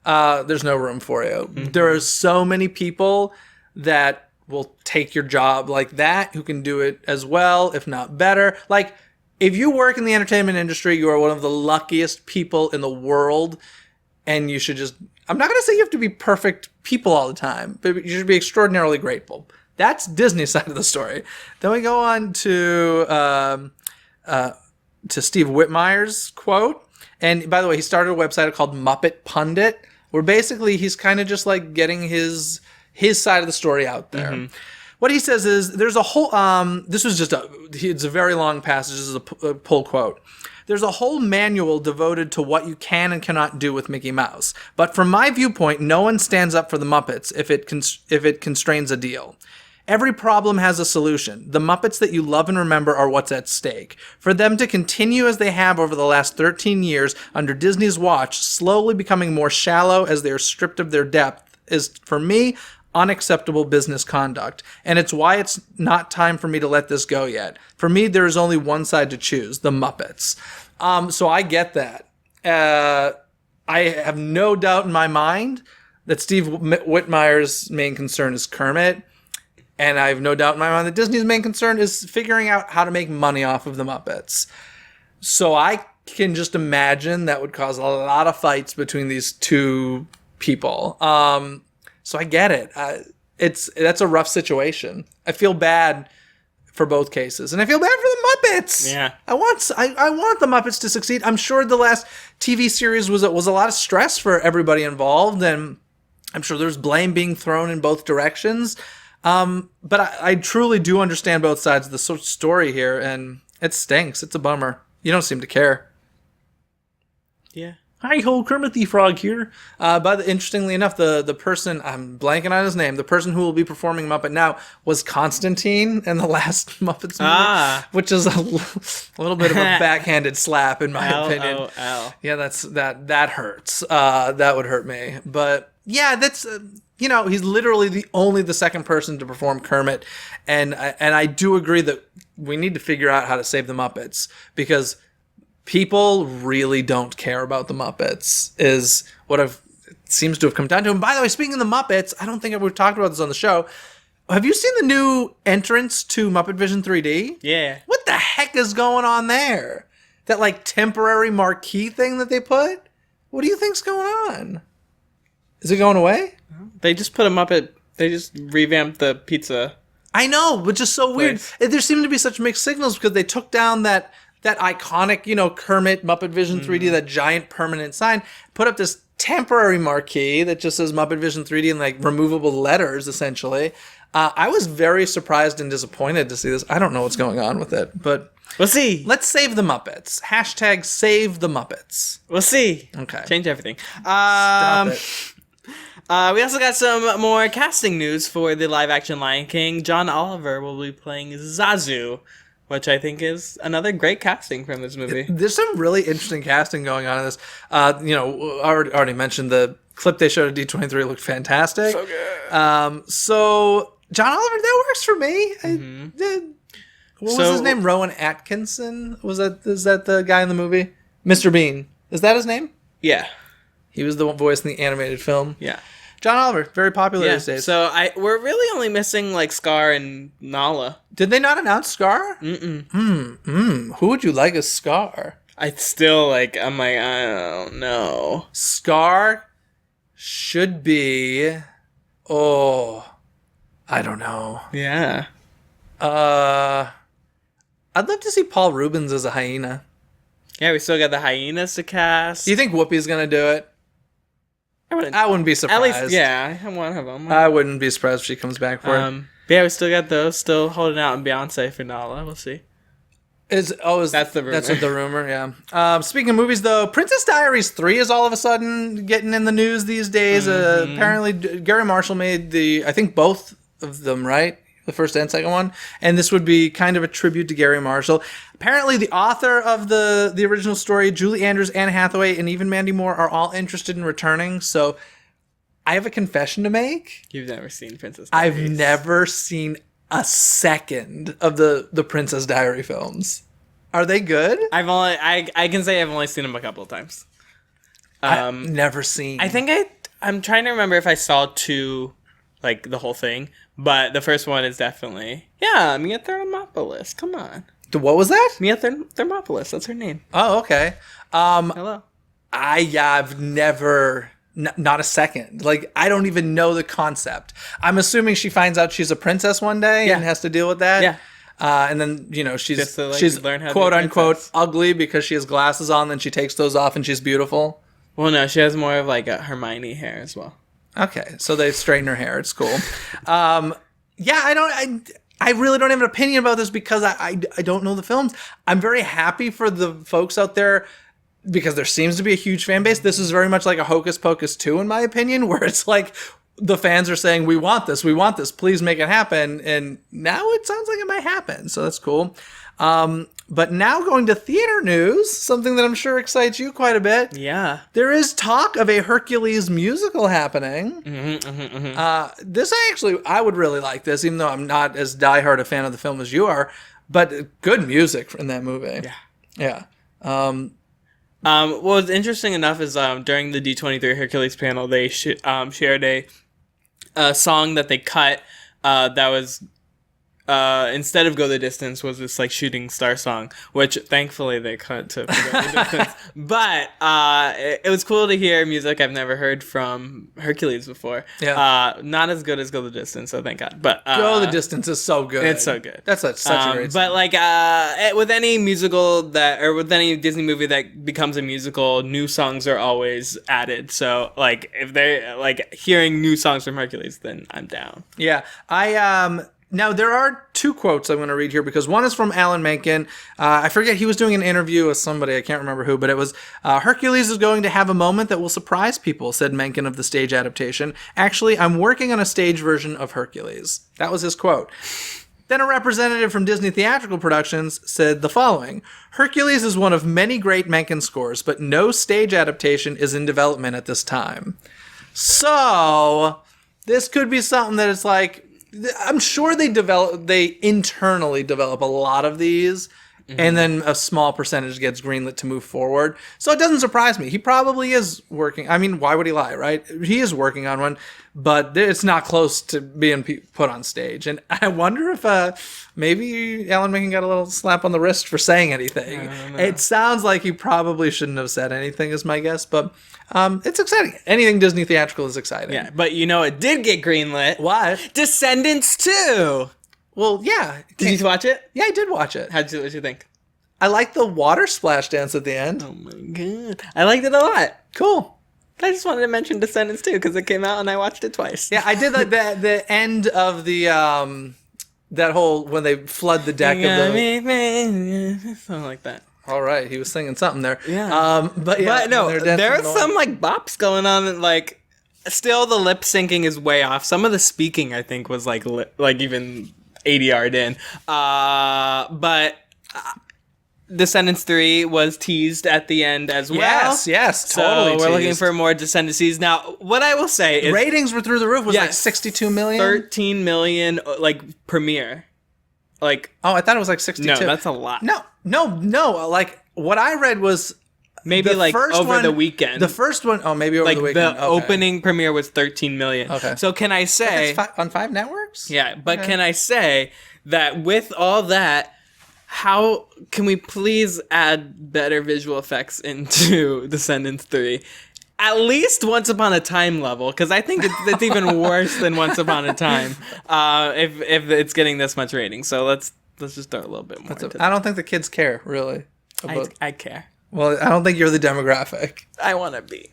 there's no room for you. There are so many people that will take your job like that, who can do it as well, if not better. Like, if you work in the entertainment industry, you are one of the luckiest people in the world, and you should just... I'm not going to say you have to be perfect people all the time, but you should be extraordinarily grateful. That's Disney's side of the story. Then we go on to Steve Whitmire's quote. And by the way, he started a website called Muppet Pundit, where basically he's kind of just like getting his side of the story out there. What he says is, there's a whole, it's a very long passage, this is a pull quote. "There's a whole manual devoted to what you can and cannot do with Mickey Mouse. But from my viewpoint, no one stands up for the Muppets if it constrains a deal. Every problem has a solution. The Muppets that you love and remember are what's at stake. For them to continue as they have over the last 13 years under Disney's watch, slowly becoming more shallow as they are stripped of their depth, is, for me, unacceptable business conduct. And it's why it's not time for me to let this go yet. For me, there is only one side to choose, the Muppets. So I get that. I have no doubt in my mind that Steve Whitmire's main concern is Kermit. And I have no doubt in my mind that Disney's main concern is figuring out how to make money off of the Muppets. So I can just imagine that would cause a lot of fights between these two people. So I get it. That's a rough situation. I feel bad for both cases, and I feel bad for the Muppets. Yeah, I want the Muppets to succeed. I'm sure the last TV series was a lot of stress for everybody involved, and I'm sure there's blame being thrown in both directions. But I truly do understand both sides of the story here, and it stinks. It's a bummer. You don't seem to care. Yeah. Hi ho, Kermit the Frog here. But interestingly enough, the person, I'm blanking on his name, the person who will be performing Muppet now was Constantine in the last Muppets movie, which is a little bit of a backhanded slap in my opinion. Yeah, that hurts. That would hurt me. But yeah, that's he's literally the second person to perform Kermit, and I do agree that we need to figure out how to save the Muppets, because people really don't care about the Muppets, is what it seems to have come down to. And by the way, speaking of the Muppets, I don't think we've talked about this on the show. Have you seen the new entrance to Muppet Vision 3D? Yeah. What the heck is going on there? That temporary marquee thing that they put? What do you think's going on? Is it going away? They just put a Muppet. They just revamped the pizza. I know, which is so weird. There seem to be such mixed signals, because they took down that iconic, Kermit Muppet Vision 3D, that giant permanent sign, put up this temporary marquee that just says Muppet Vision 3D in removable letters, essentially. I was very surprised and disappointed to see this. I don't know what's going on with it, but we'll see. Let's save the Muppets. # save the Muppets. We'll see. Okay. Change everything. Stop it. We also got some more casting news for the live-action Lion King. John Oliver will be playing Zazu, which I think is another great casting from this movie. There's some really interesting casting going on in this. I already mentioned the clip they showed at D23 looked fantastic. So good. So John Oliver, that works for me. What was his name? Rowan Atkinson? Is that the guy in the movie? Mr. Bean. Is that his name? Yeah. He was the voice in the animated film. Yeah. John Oliver, very popular these days. So we're really only missing Scar and Nala. Did they not announce Scar? Who would you like as Scar? I still I don't know. Scar should be, I don't know. Yeah. I'd love to see Paul Rubens as a hyena. Yeah, we still got the hyenas to cast. Do you think Whoopi's gonna do it? I wouldn't be surprised. At least, yeah, I want to have them. I wouldn't be surprised if she comes back for it. Yeah, we still got those still holding out in Beyonce for Nala. We'll see. That's the rumor. That's the rumor, yeah. Speaking of movies, though, Princess Diaries 3 is all of a sudden getting in the news these days. Apparently, Gary Marshall made I think both of them, right? The first and second one. And this would be kind of a tribute to Gary Marshall. Apparently, the author of the original story, Julie Andrews, Anne Hathaway, and even Mandy Moore are all interested in returning. So I have a confession to make. You've never seen Princess Diaries. I've never seen a second of the Princess Diary films. Are they good? I can say I've only seen them a couple of times. I've never seen. I think I'm trying to remember if I saw two, the whole thing. But the first one is definitely, Mia Thermopolis. Come on. What was that? Mia Thermopolis. That's her name. Oh, okay. Hello. I've never, not a second. I don't even know the concept. I'm assuming she finds out she's a princess one day and has to deal with that. Yeah. And then, she's learn how to quote be a unquote princess. Ugly because she has glasses on, then she takes those off and she's beautiful. Well, no, she has more of a Hermione hair as well. Okay, so they straighten her hair. It's cool. I really don't have an opinion about this because I don't know the films. I'm very happy for the folks out there because there seems to be a huge fan base. This is very much like a Hocus Pocus 2, in my opinion, where it's the fans are saying, we want this, please make it happen. And now it sounds like it might happen. So that's cool. But now going to theater news, something that I'm sure excites you quite a bit. Yeah. There is talk of a Hercules musical happening. This I would really like this, even though I'm not as diehard a fan of the film as you are. But good music in that movie. Yeah. What was interesting enough is during the D23 Hercules panel, they shared a song that they cut that was instead of Go the Distance was this like Shooting Star song, which thankfully they cut to Go the Distance. But it was cool to hear music I've never heard from Hercules before. Yeah. Not as good as Go the Distance, so thank God. But Go the Distance is so good. It's so good. That's such a great song. But like with any musical with any Disney movie that becomes a musical, new songs are always added. So like if they're like hearing new songs from Hercules, then I'm down. Yeah. Now, there are two quotes I'm going to read here because one is from Alan Menken. I forget, he was doing an interview with somebody, I can't remember who, but it was, Hercules is going to have a moment that will surprise people, said Menken of the stage adaptation. Actually, I'm working on a stage version of Hercules. That was his quote. Then a representative from Disney Theatrical Productions said the following: Hercules is one of many great Menken scores, but no stage adaptation is in development at this time. So, this could be something that it's like, I'm sure they internally develop a lot of these, and then a small percentage gets greenlit to move forward. So it doesn't surprise me. He probably is working. I mean, why would he lie, right? He is working on one, but it's not close to being put on stage. And I wonder if maybe Alan Menken got a little slap on the wrist for saying anything. It sounds like he probably shouldn't have said anything, is my guess, but it's exciting. Anything Disney theatrical is exciting. Yeah, but you know it did get greenlit. What? Descendants 2! Well, yeah. Did you watch it? Yeah, I did watch it. What'd you think? I like the water splash dance at the end. Oh my god. I liked it a lot. Cool. I just wanted to mention Descendants 2 because it came out and I watched it twice. Yeah, I did like the end of the that whole when they flood the deck of the something like that. All right, he was singing something there. Yeah. But no, there are some like bops going on and like still the lip syncing is way off. Some of the speaking I think was like even ADR'd in. But Descendants 3 was teased at the end as well. Yes, totally. So we're looking for more Descendancies. Now, what I will say is ratings were through the roof. Was like 62 million, 13 million like premiere. Like I thought it was like 62. No, that's a lot. No. Like what I read was maybe like over the weekend. The first one, maybe over like the weekend. The opening premiere was 13 million. Okay. So can I say on 5 networks? Yeah, but can I say that with all that, how can we please add better visual effects into Descendants 3? At least Once Upon a Time level, because I think it's even worse than Once Upon a Time if it's getting this much rating. So let's just throw a little bit more into that. I don't think the kids care, really. I care. Well, I don't think you're the demographic. I want to be.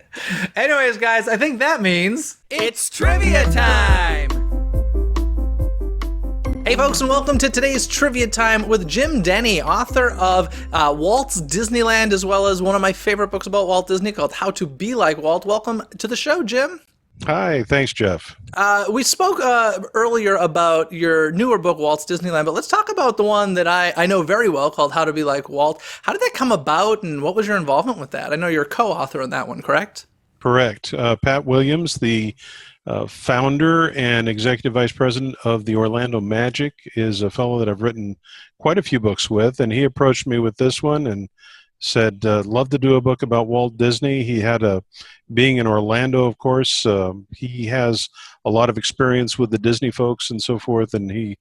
Anyways, guys, I think that means it's trivia time! Hey folks, and welcome to today's Trivia Time with Jim Denny, author of Walt's Disneyland, as well as one of my favorite books about Walt Disney called How to Be Like Walt. Welcome to the show, Jim. Hi, thanks, Jeff. We spoke earlier about your newer book, Walt's Disneyland, but let's talk about the one that I know very well called How to Be Like Walt. How did that come about, and what was your involvement with that? I know you're a co-author on that one, correct? Correct. Pat Williams, the founder and executive vice president of the Orlando Magic, is a fellow that I've written quite a few books with, and he approached me with this one and said, love to do a book about Walt Disney. He had being in Orlando, of course, he has a lot of experience with the Disney folks and so forth, and he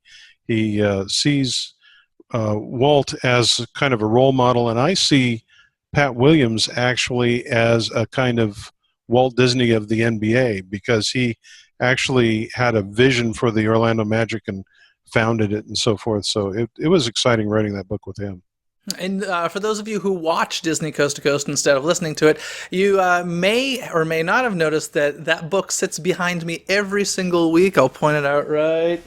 sees Walt as kind of a role model, and I see Pat Williams actually as a kind of Walt Disney of the NBA, because he actually had a vision for the Orlando Magic and founded it and so forth. So it was exciting writing that book with him. And for those of you who watch Disney Coast to Coast instead of listening to it, you may or may not have noticed that book sits behind me every single week. I'll point it out right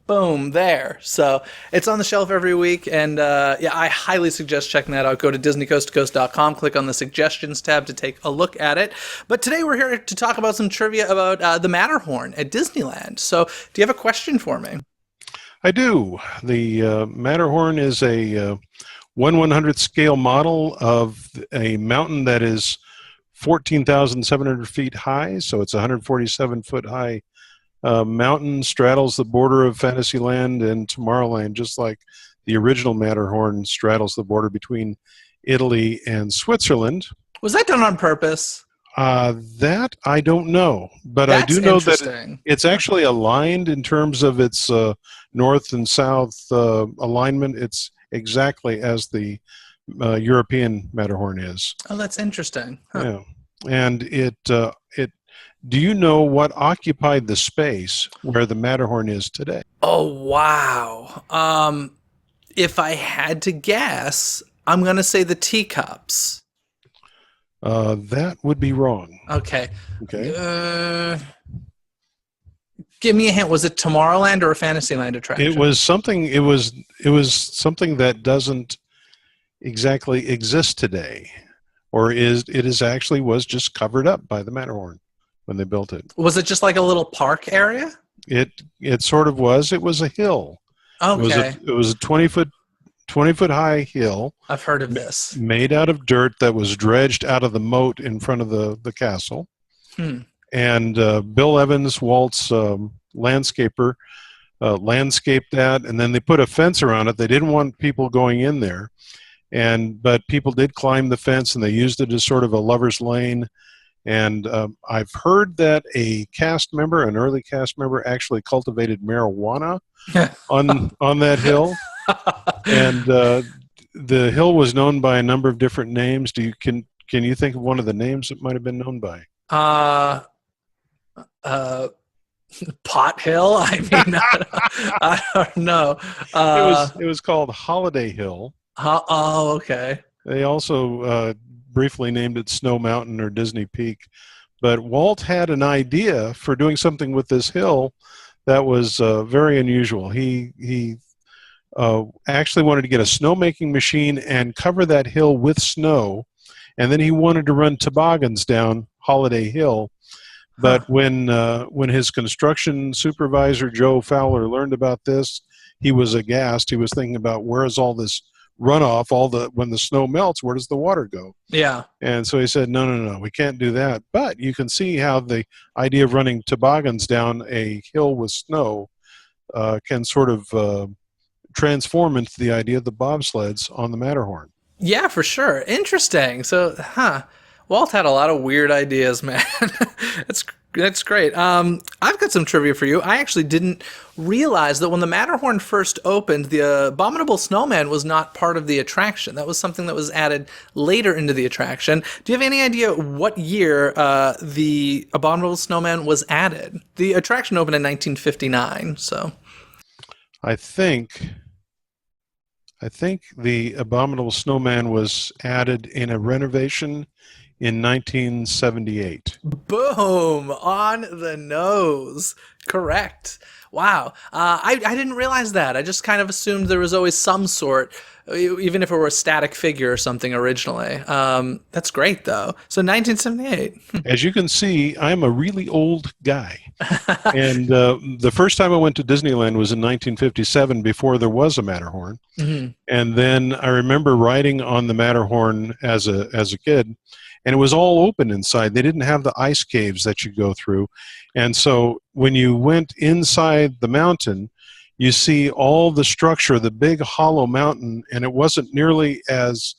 Boom, there. So it's on the shelf every week, and I highly suggest checking that out. Go to DisneyCoastToCoast.com, click on the Suggestions tab to take a look at it. But today we're here to talk about some trivia about the Matterhorn at Disneyland. So do you have a question for me? I do. The Matterhorn is a 1/100th scale model of a mountain that is 14,700 feet high, so it's a 147-foot high mountain, straddles the border of Fantasyland and Tomorrowland, just like the original Matterhorn straddles the border between Italy and Switzerland. Was that done on purpose? That I don't know, but That's I do know that interesting. it's actually aligned in terms of its north and south alignment. It's exactly as the European Matterhorn is. Oh, that's interesting. Huh. Yeah, and it. Do you know what occupied the space where the Matterhorn is today? Oh, wow. If I had to guess, I'm going to say the teacups. That would be wrong. Okay. Okay. Give me a hint. Was it Tomorrowland or a Fantasyland attraction? It was something. It was something that doesn't exactly exist today, or actually was just covered up by the Matterhorn when they built it. Was it just like a little park area? It sort of was. It was a hill. Okay. It was a 20-foot high hill. I've heard of this. Made out of dirt that was dredged out of the moat in front of the castle. And Bill Evans, Walt's landscaper, landscaped that, and then they put a fence around it. They didn't want people going in there, but people did climb the fence, and they used it as sort of a lover's lane. And I've heard that an early cast member, actually cultivated marijuana on that hill. And the hill was known by a number of different names. Can you think of one of the names it might have been known by? Pot Hill? I mean, I don't know. It was called Holiday Hill. Oh, okay. They also briefly named it Snow Mountain or Disney Peak. But Walt had an idea for doing something with this hill that was very unusual. He actually wanted to get a snowmaking machine and cover that hill with snow, and then he wanted to run toboggans down Holiday Hill. But when his construction supervisor, Joe Fowler, learned about this, he was aghast. He was thinking about, where is all this runoff? When the snow melts, where does the water go? Yeah. And so he said, no, we can't do that. But you can see how the idea of running toboggans down a hill with snow can sort of transform into the idea of the bobsleds on the Matterhorn. Yeah, for sure. Interesting. So, Walt had a lot of weird ideas, man. That's great. I've got some trivia for you. I actually didn't realize that when the Matterhorn first opened, the Abominable Snowman was not part of the attraction. That was something that was added later into the attraction. Do you have any idea what year the Abominable Snowman was added? The attraction opened in 1959, so... I think the Abominable Snowman was added in a renovation in 1978. Boom! On the nose. Correct. Wow. I didn't realize that. I just kind of assumed there was always some sort, even if it were a static figure or something originally. That's great, though. So 1978. As you can see, I'm a really old guy. And the first time I went to Disneyland was in 1957, before there was a Matterhorn. Mm-hmm. And then I remember riding on the Matterhorn as a kid, and it was all open inside. They didn't have the ice caves that you go through. And so when you went inside the mountain, you see all the structure, the big hollow mountain, and it wasn't nearly as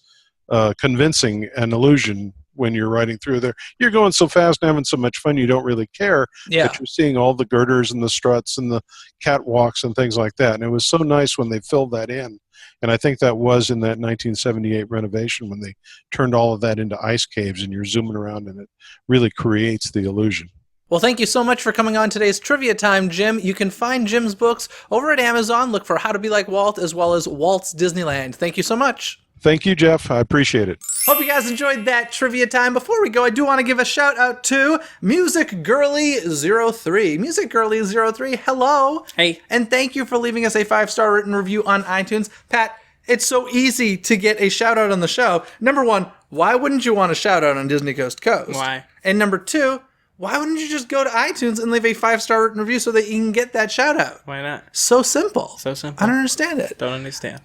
convincing an illusion when you're riding through there. You're going so fast and having so much fun, you don't really care. Yeah. But you're seeing all the girders and the struts and the catwalks and things like that. And it was so nice when they filled that in. And I think that was in that 1978 renovation when they turned all of that into ice caves, and you're zooming around, and it really creates the illusion. Well, thank you so much for coming on today's Trivia Time, Jim. You can find Jim's books over at Amazon. Look for How to Be Like Walt, as well as Walt's Disneyland. Thank you so much. Thank you, Jeff. I appreciate it. Hope you guys enjoyed that trivia time. Before we go, I do want to give a shout out to Music Girly 03. Music Girly 03, hello. Hey. And thank you for leaving us a 5-star written review on iTunes. Pat, it's so easy to get a shout out on the show. Number one, why wouldn't you want a shout out on Disney Coast to Coast? Why? And number two, why wouldn't you just go to iTunes and leave a 5-star written review so that you can get that shout out? Why not? So simple. So simple. I don't understand it. Don't understand.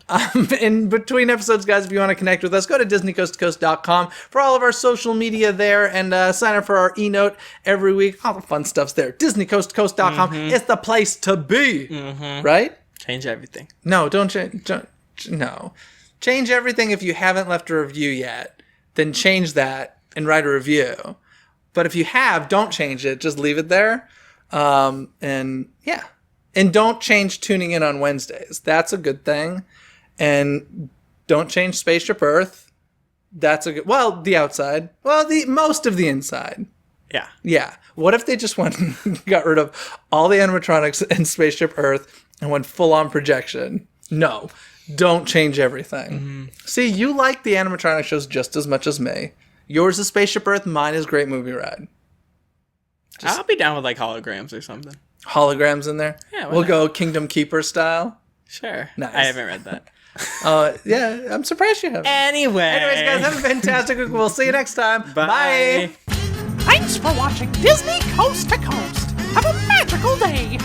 In between episodes, guys, if you want to connect with us, go to DisneyCoastToCoast.com for all of our social media there and sign up for our e-note every week. All the fun stuff's there. DisneyCoastToCoast.com is the place to be. Right? Change everything. No, don't change. No. Change everything if you haven't left a review yet. Then change that and write a review. But if you have, don't change it. Just leave it there. And yeah. And don't change tuning in on Wednesdays. That's a good thing. And don't change Spaceship Earth. That's a good... Well, the outside. Well, most of the inside. Yeah. Yeah. What if they just went and got rid of all the animatronics in Spaceship Earth and went full-on projection? No. Don't change everything. See, you like the animatronic shows just as much as me. Yours is Spaceship Earth, mine is Great Movie Ride. I'll be down with like holograms or something. Holograms in there? Yeah, why we'll not? go Kingdom Keeper style. Sure. Nice. I haven't read that. Yeah, I'm surprised you have. Anyway. Anyways, guys, have a fantastic week. We'll see you next time. Bye. Thanks for watching Disney Coast to Coast. Have a magical day.